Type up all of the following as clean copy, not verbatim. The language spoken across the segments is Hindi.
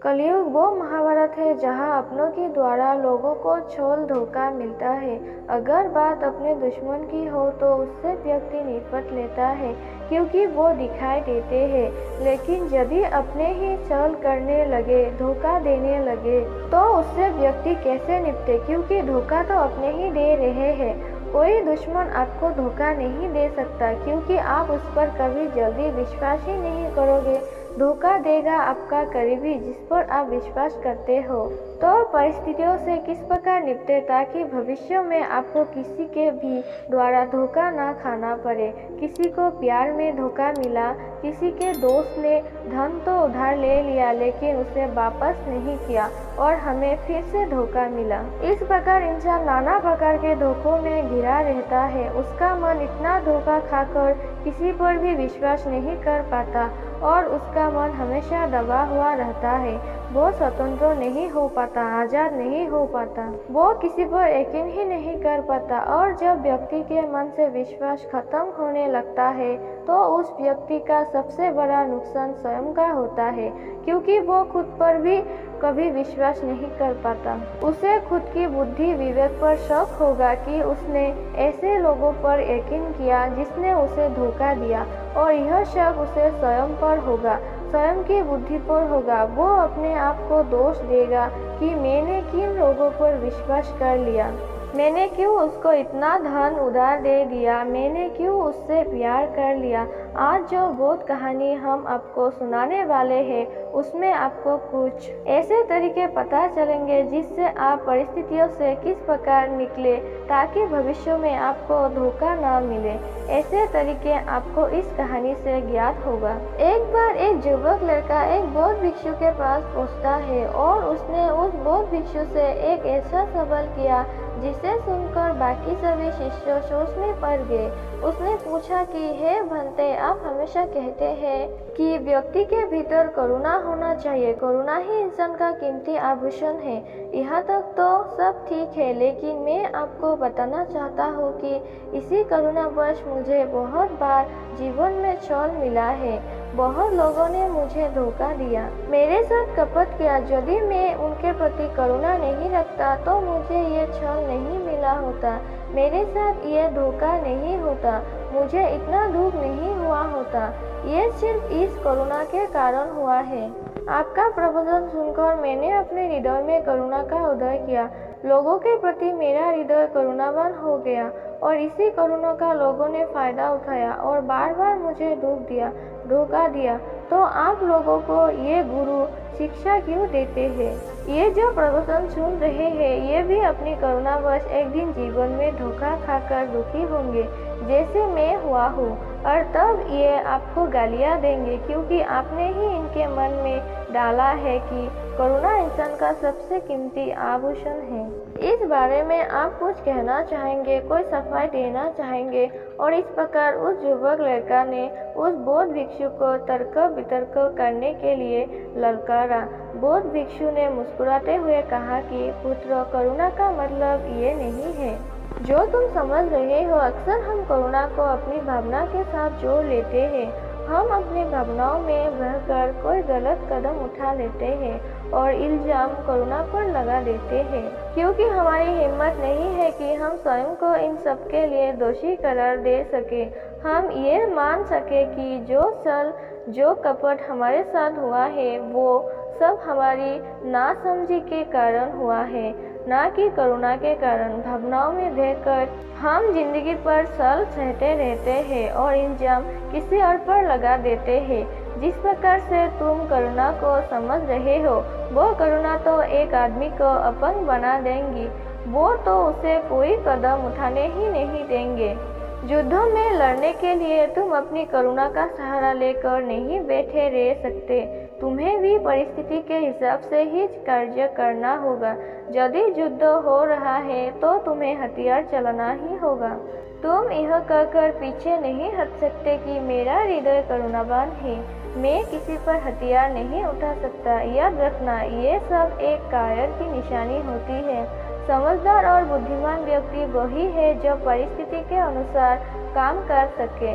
कलयुग वो महाभारत है जहाँ अपनों के द्वारा लोगों को छल धोखा मिलता है। अगर बात अपने दुश्मन की हो तो उससे व्यक्ति निपट लेता है क्योंकि वो दिखाई देते हैं, लेकिन यदि अपने ही छल करने लगे, धोखा देने लगे तो उससे व्यक्ति कैसे निपटे, क्योंकि धोखा तो अपने ही दे रहे हैं। कोई दुश्मन आपको धोखा नहीं दे सकता क्योंकि आप उस पर कभी जल्दी विश्वास ही नहीं करोगे। धोखा देगा आपका करीबी जिस पर आप विश्वास करते हो। तो परिस्थितियों से किस प्रकार निपटे ताकि भविष्य में आपको किसी के भी द्वारा धोखा ना खाना पड़े। किसी को प्यार में धोखा मिला, किसी के दोस्त ने धन तो उधार ले लिया लेकिन उसे वापस नहीं किया और हमें फिर से धोखा मिला। इस प्रकार इंसान नाना प्रकार के धोखों में घिरा रहता है। उसका मन इतना धोखा खाकर किसी पर भी विश्वास नहीं कर पाता और उसका मन हमेशा दबा हुआ रहता है। वो स्वतंत्र नहीं हो पाता, आज़ाद नहीं हो पाता, वो किसी पर यकीन ही नहीं कर पाता। और जब व्यक्ति के मन से विश्वास खत्म होने लगता है तो उस व्यक्ति का सबसे बड़ा नुकसान स्वयं का होता है, क्योंकि वो खुद पर भी कभी विश्वास नहीं कर पाता। उसे खुद की बुद्धि विवेक पर शक होगा कि उसने ऐसे लोगों पर यकीन किया जिसने उसे धोखा दिया, और यह शक उसे स्वयं पर होगा, स्वयं की बुद्धि पर होगा। वो अपने आप को दोष देगा कि मैंने किन लोगों पर विश्वास कर लिया, मैंने क्यों उसको इतना धन उधार दे दिया, मैंने क्यों उससे प्यार कर लिया। आज जो बोध कहानी हम आपको सुनाने वाले हैं उसमें आपको कुछ ऐसे तरीके पता चलेंगे जिससे आप परिस्थितियों से किस प्रकार निकले ताकि भविष्य में आपको धोखा ना मिले। ऐसे तरीके आपको इस कहानी से ज्ञात होगा। एक बार एक युवक लड़का एक बौद्ध भिक्षु के पास पहुंचता है और उसने उस बौद्ध भिक्षु से एक ऐसा सवाल किया जिसे सुनकर बाकी सभी शिष्य सोच में पड़ गए। उसने पूछा कि हे भंते, आप हमेशा कहते हैं कि व्यक्ति के भीतर करुणा होना चाहिए, करुणा ही इंसान का कीमती आभूषण है। यहाँ तक तो सब ठीक है, लेकिन मैं आपको बताना चाहता हूँ कि इसी करुणावश मुझे बहुत बार जीवन में छल मिला है। बहुत लोगों ने मुझे धोखा दिया, मेरे साथ कपट किया। यदि मैं उनके प्रति करुणा नहीं रखता तो मुझे ये छल नहीं मिला होता, मेरे साथ ये धोखा नहीं होता, मुझे इतना दुख नहीं हुआ होता। ये सिर्फ इस करुणा के कारण हुआ है। आपका प्रवचन सुनकर मैंने अपने हृदय में करुणा का उदय किया। लोगों के प्रति मेरा हृदय करुणावान हो गया और इसी करुणा का लोगों ने फायदा उठाया और बार बार मुझे दुख दिया, धोखा दिया। तो आप लोगों को ये गुरु शिक्षा क्यों देते हैं? ये जो प्रवचन सुन रहे हैं ये भी अपनी करुणावश एक दिन जीवन में धोखा खाकर दुखी होंगे जैसे मैं हुआ हूँ, और तब ये आपको गालियाँ देंगे क्योंकि आपने ही इनके मन में डाला है कि करुणा इंसान का सबसे कीमती आभूषण है। इस बारे में आप कुछ कहना चाहेंगे, कोई सफाई देना चाहेंगे? और इस प्रकार उस युवक लड़का ने उस बौद्ध भिक्षु को तर्क वितर्क करने के लिए ललकारा। बौद्ध भिक्षु ने मुस्कुराते हुए कहा कि पुत्र, करुणा का मतलब ये नहीं है जो तुम समझ रहे हो। अक्सर हम करुणा को अपनी भावना के साथ जोड़ लेते हैं। हम अपनी भावनाओं में बहकर कोई गलत कदम उठा लेते हैं और इल्जाम करुणा पर लगा देते हैं, क्योंकि हमारी हिम्मत नहीं है कि हम स्वयं को इन सब के लिए दोषी करार दे सके। हम ये मान सके कि जो छल, जो कपट हमारे साथ हुआ है वो सब हमारी नासमझी के कारण हुआ है, ना कि करुणा के कारण। भावनाओं में बहकर हम जिंदगी पर छल सहते रहते हैं और इल्जाम किसी और पर लगा देते हैं। जिस प्रकार से तुम करुणा को समझ रहे हो वो करुणा तो एक आदमी को अपंग बना देंगी, वो तो उसे कोई कदम उठाने ही नहीं देंगे। युद्धों में लड़ने के लिए तुम अपनी करुणा का सहारा लेकर नहीं बैठे रह सकते। तुम्हें भी परिस्थिति के हिसाब से ही कार्य करना होगा। यदि युद्ध हो रहा है तो तुम्हें हथियार चलाना ही होगा। तुम यह कहकर पीछे नहीं हट सकते कि मेरा हृदय करुणावान है, मैं किसी पर हथियार नहीं उठा सकता। याद रखना, ये सब एक कायर की निशानी होती है। समझदार और बुद्धिमान व्यक्ति वही है जो परिस्थिति के अनुसार काम कर सके।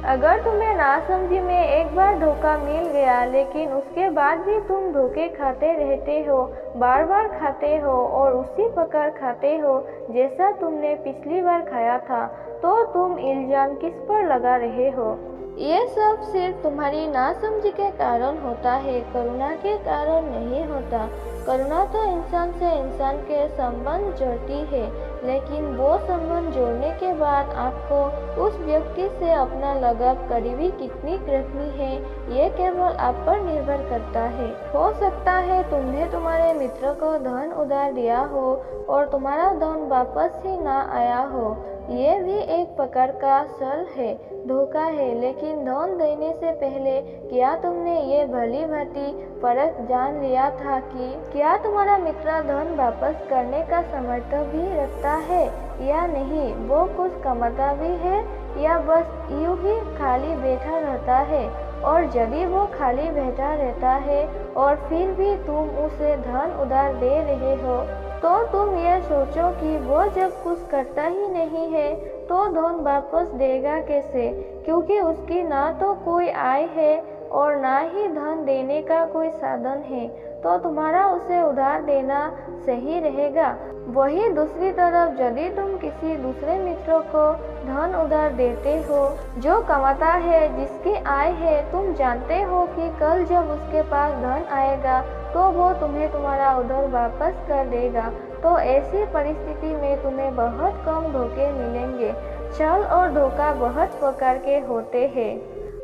अगर तुम्हें नासमझी में एक बार धोखा मिल गया लेकिन उसके बाद भी तुम धोखे खाते रहते हो, बार बार खाते हो और उसी प्रकार खाते हो जैसा तुमने पिछली बार खाया था, तो तुम इल्जाम किस पर लगा रहे हो? ये सब सिर्फ तुम्हारी नासमझी के कारण होता है, करुणा के कारण नहीं होता। करुणा तो इंसान से इंसान के संबंध जोड़ती है, लेकिन वो संबंध जोड़ने के बाद आपको उस व्यक्ति से अपना लगाव करीबी कितनी रखनी है, ये केवल आप पर निर्भर करता है। हो सकता है तुमने तुम्हारे मित्र को धन उधार दिया हो और तुम्हारा धन वापस ही ना आया हो। ये भी एक प्रकार का छल है, धोखा है। लेकिन धन देने से पहले क्या तुमने ये भली भांति फर्क जान लिया था कि क्या तुम्हारा मित्र धन वापस करने का सामर्थ्य भी रखता है या नहीं? वो कुछ कमाता भी है या बस यूं ही खाली बैठा रहता है? और यदि वो खाली बैठा रहता है और फिर भी तुम उसे धन उधार दे रहे हो, तो तुम ये सोचो कि वो जब कुछ करता ही नहीं है तो धन वापस देगा कैसे? क्योंकि उसकी ना तो कोई आय है और ना ही धन देने का कोई साधन है, तो तुम्हारा उसे उधार देना सही रहेगा। वही दूसरी तरफ यदि तुम किसी दूसरे मित्र को धन उधार देते हो जो कमाता है, जिसकी आय है, तुम जानते हो कि कल जब उसके पास धन आएगा तो वो तुम्हें तुम्हारा उधार वापस कर देगा, तो ऐसी परिस्थिति में तुम्हें बहुत कम धोखे मिलेंगे। छल और धोखा बहुत प्रकार के होते हैं।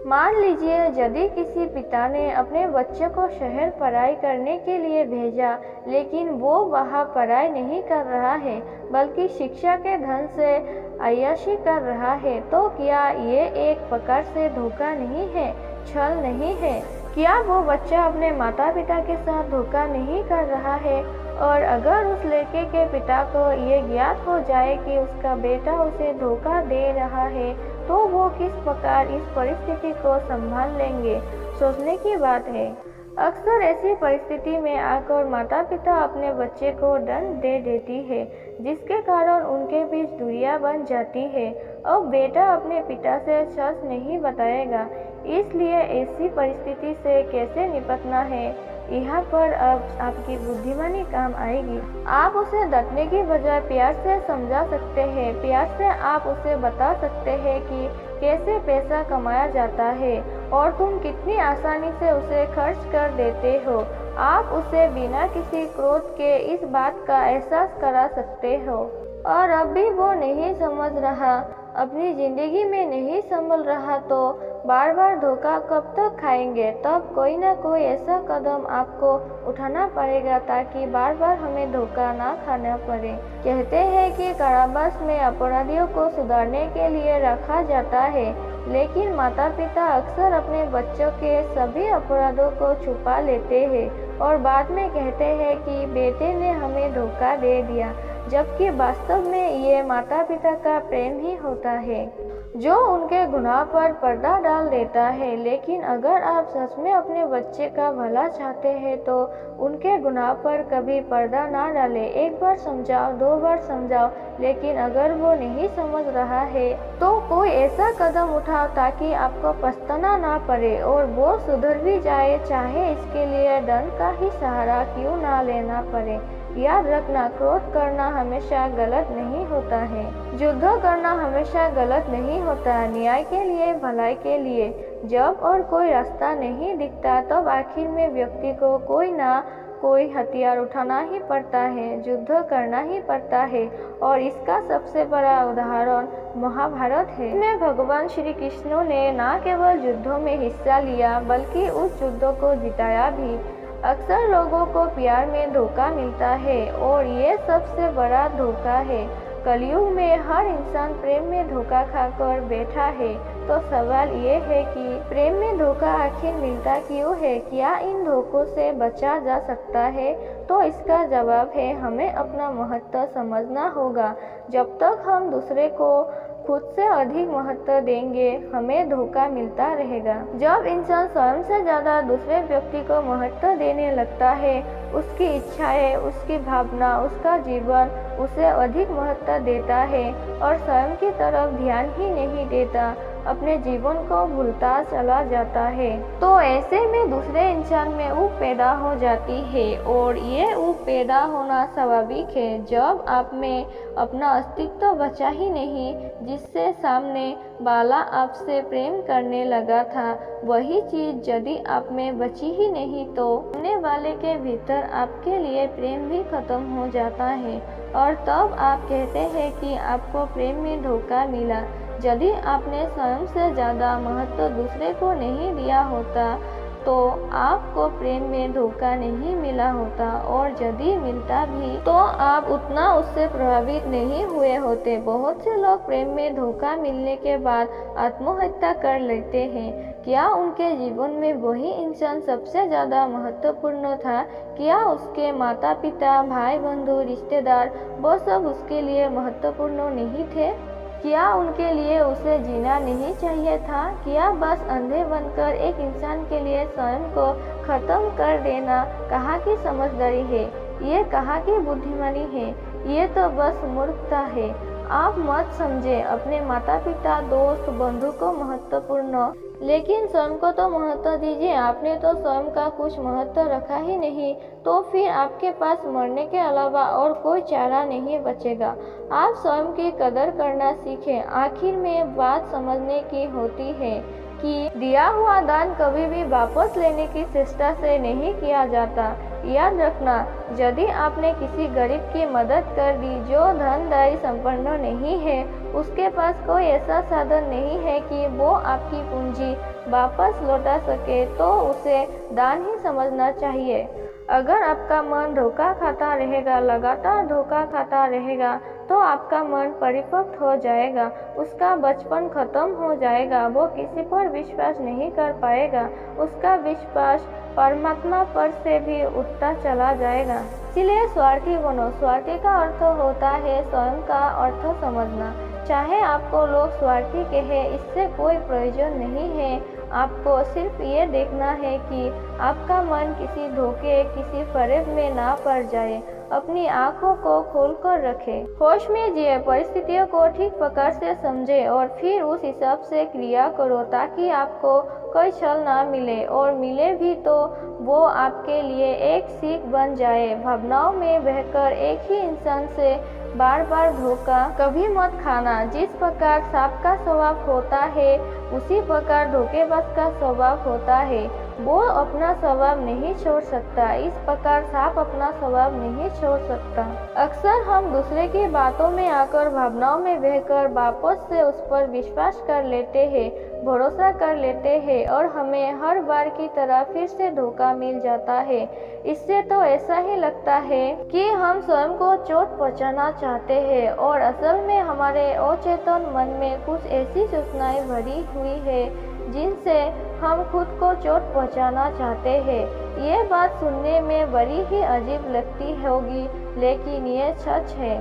मान लीजिए यदि किसी पिता ने अपने बच्चे को शहर पढ़ाई करने के लिए भेजा, लेकिन वो वहाँ पढ़ाई नहीं कर रहा है बल्कि शिक्षा के धन से अय्याशी कर रहा है, तो क्या ये एक प्रकार से धोखा नहीं है, छल नहीं है? क्या वो बच्चा अपने माता पिता के साथ धोखा नहीं कर रहा है? और अगर उस लड़के के पिता को ये ज्ञात हो जाए कि उसका बेटा उसे धोखा दे रहा है, तो वो किस प्रकार इस परिस्थिति को संभाल लेंगे? सोचने की बात है। अक्सर ऐसी परिस्थिति में आकर माता पिता अपने बच्चे को दंड दे देती है, जिसके कारण उनके बीच दूरियां बन जाती है। अब बेटा अपने पिता से सच नहीं बताएगा, इसलिए ऐसी परिस्थिति से कैसे निपटना है, यहाँ पर अब आपकी बुद्धिमानी काम आएगी। आप उसे डरने की बजाय प्यार से समझा सकते हैं। प्यार से आप उसे बता सकते हैं कि कैसे पैसा कमाया जाता है और तुम कितनी आसानी से उसे खर्च कर देते हो। आप उसे बिना किसी क्रोध के इस बात का एहसास करा सकते हो। और अब भी वो नहीं समझ रहा, अपनी जिंदगी में नहीं संभल रहा, तो बार बार धोखा कब तक खाएंगे? तब कोई ना कोई ऐसा कदम आपको उठाना पड़ेगा ताकि बार बार हमें धोखा ना खाना पड़े। कहते हैं कि कारावास में अपराधियों को सुधारने के लिए रखा जाता है, लेकिन माता पिता अक्सर अपने बच्चों के सभी अपराधों को छुपा लेते हैं और बाद में कहते हैं कि बेटे ने हमें धोखा दे दिया, जबकि वास्तव में ये माता पिता का प्रेम ही होता है जो उनके गुनाह पर पर्दा डाल देता है। लेकिन अगर आप सच में अपने बच्चे का भला चाहते हैं तो उनके गुनाह पर कभी पर्दा ना डालें। एक बार समझाओ, 2 बार समझाओ, लेकिन अगर वो नहीं समझ रहा है तो कोई ऐसा कदम उठाओ ताकि आपको पछताना ना पड़े और वो सुधर भी जाए, चाहे इसके लिए दंड का ही सहारा क्यों ना लेना पड़े। याद रखना, क्रोध करना हमेशा गलत नहीं होता है, युद्ध करना हमेशा गलत नहीं होता। न्याय के लिए, भलाई के लिए जब और कोई रास्ता नहीं दिखता, तब आखिर में व्यक्ति को कोई ना कोई हथियार उठाना ही पड़ता है, युद्ध करना ही पड़ता है। और इसका सबसे बड़ा उदाहरण महाभारत है। इसमें भगवान श्री कृष्ण ने न केवल युद्धों में हिस्सा लिया बल्कि उस युद्ध को जिताया भी। अक्सर लोगों को प्यार में धोखा मिलता है और ये सबसे बड़ा धोखा है। कलयुग में हर इंसान प्रेम में धोखा खाकर बैठा है। तो सवाल ये है कि प्रेम में धोखा आखिर मिलता क्यों है? क्या इन धोखों से बचा जा सकता है? तो इसका जवाब है, हमें अपना महत्व समझना होगा। जब तक हम दूसरे को खुद से अधिक महत्व देंगे, हमें धोखा मिलता रहेगा। जब इंसान स्वयं से ज्यादा दूसरे व्यक्ति को महत्व देने लगता है, उसकी इच्छाएं, उसकी भावना, उसका जीवन उसे अधिक महत्व देता है और स्वयं की तरफ ध्यान ही नहीं देता, अपने जीवन को भूलता चला जाता है। तो ऐसे में दूसरे इंसान में ऊब पैदा हो जाती है और ये ऊब पैदा होना स्वाभाविक है। जब आप में अपना अस्तित्व बचा ही नहीं, जिससे सामने वाला आपसे प्रेम करने लगा था, वही चीज यदि आप में बची ही नहीं तो सामने वाले के भीतर आपके लिए प्रेम भी खत्म हो जाता है और तब आप कहते हैं कि आपको प्रेम में धोखा मिला। यदि आपने स्वयं से ज़्यादा महत्व दूसरे को नहीं दिया होता तो आपको प्रेम में धोखा नहीं मिला होता, और यदि मिलता भी तो आप उतना उससे प्रभावित नहीं हुए होते। बहुत से लोग प्रेम में धोखा मिलने के बाद आत्महत्या कर लेते हैं। क्या उनके जीवन में वही इंसान सबसे ज़्यादा महत्वपूर्ण था? क्या उसके माता पिता, भाई बंधु, रिश्तेदार वो सब उसके लिए महत्वपूर्ण नहीं थे? क्या उनके लिए उसे जीना नहीं चाहिए था? क्या बस अंधे बनकर एक इंसान के लिए स्वयं को खत्म कर देना कहाँ की समझदारी है? ये कहाँ की बुद्धिमानी है? ये तो बस मूर्खता है। आप मत समझे अपने माता पिता, दोस्त, बंधु को महत्वपूर्ण, लेकिन स्वयं को तो महत्व दीजिए। आपने तो स्वयं का कुछ महत्व रखा ही नहीं, तो फिर आपके पास मरने के अलावा और कोई चारा नहीं बचेगा। आप स्वयं की कदर करना सीखें। आखिर में बात समझने की होती है कि दिया हुआ दान कभी भी वापस लेने की चेष्टा से नहीं किया जाता। याद रखना, यदि आपने किसी गरीब की मदद कर दी जो धनदायी संपन्न नहीं है, उसके पास कोई ऐसा साधन नहीं है कि वो आपकी पूंजी वापस लौटा सके, तो उसे दान ही समझना चाहिए। अगर आपका मन धोखा खाता रहेगा, लगातार धोखा खाता रहेगा, तो आपका मन परिपक्व हो जाएगा, उसका बचपन खत्म हो जाएगा, वो किसी पर विश्वास नहीं कर पाएगा, उसका विश्वास परमात्मा पर से भी उठता चला जाएगा। इसलिए स्वार्थी बनो। स्वार्थी का अर्थ होता है स्वयं का अर्थ समझना। चाहे आपको लोग स्वार्थी कहे, इससे कोई प्रयोजन नहीं है। आपको सिर्फ ये देखना है कि आपका मन किसी धोखे, किसी फरेब में ना पड़ जाए। अपनी आंखों को खोलकर रखें, होश में जिए, परिस्थितियों को ठीक प्रकार से समझे और फिर उस हिसाब से क्रिया करो, ताकि आपको कोई छल ना मिले, और मिले भी तो वो आपके लिए एक सीख बन जाए। भावनाओं में बहकर एक ही इंसान से बार बार धोखा कभी मत खाना। जिस प्रकार सांप का स्वभाव होता है, उसी प्रकार धोखेबाज का स्वभाव होता है। वो अपना स्वभाव नहीं छोड़ सकता, इस प्रकार सांप अपना स्वभाव नहीं छोड़ सकता। अक्सर हम दूसरे की बातों में आकर, भावनाओं में बहकर वापस से उस पर विश्वास कर लेते हैं, भरोसा कर लेते हैं, और हमें हर बार की तरह फिर से धोखा मिल जाता है। इससे तो ऐसा ही लगता है कि हम स्वयं को चोट पहुंचाना चाहते हैं, और असल में हमारे अचेतन मन में कुछ ऐसी सूचनाएं भरी हुई है जिनसे हम खुद को चोट पहुंचाना चाहते हैं। ये बात सुनने में बड़ी ही अजीब लगती होगी, लेकिन ये सच है।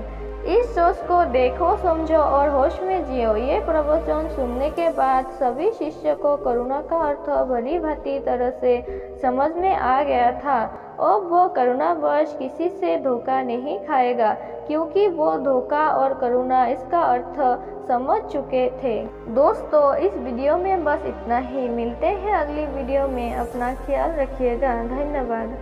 इस सोच को देखो, समझो और होश में जियो। ये प्रवचन सुनने के बाद सभी शिष्य को करुणा का अर्थ भली भांति तरह से समझ में आ गया था। अब वो करुणावश किसी से धोखा नहीं खाएगा, क्योंकि वो धोखा और करुणा इसका अर्थ समझ चुके थे। दोस्तों, इस वीडियो में बस इतना ही। मिलते हैं अगली वीडियो में। अपना ख्याल रखिएगा। धन्यवाद।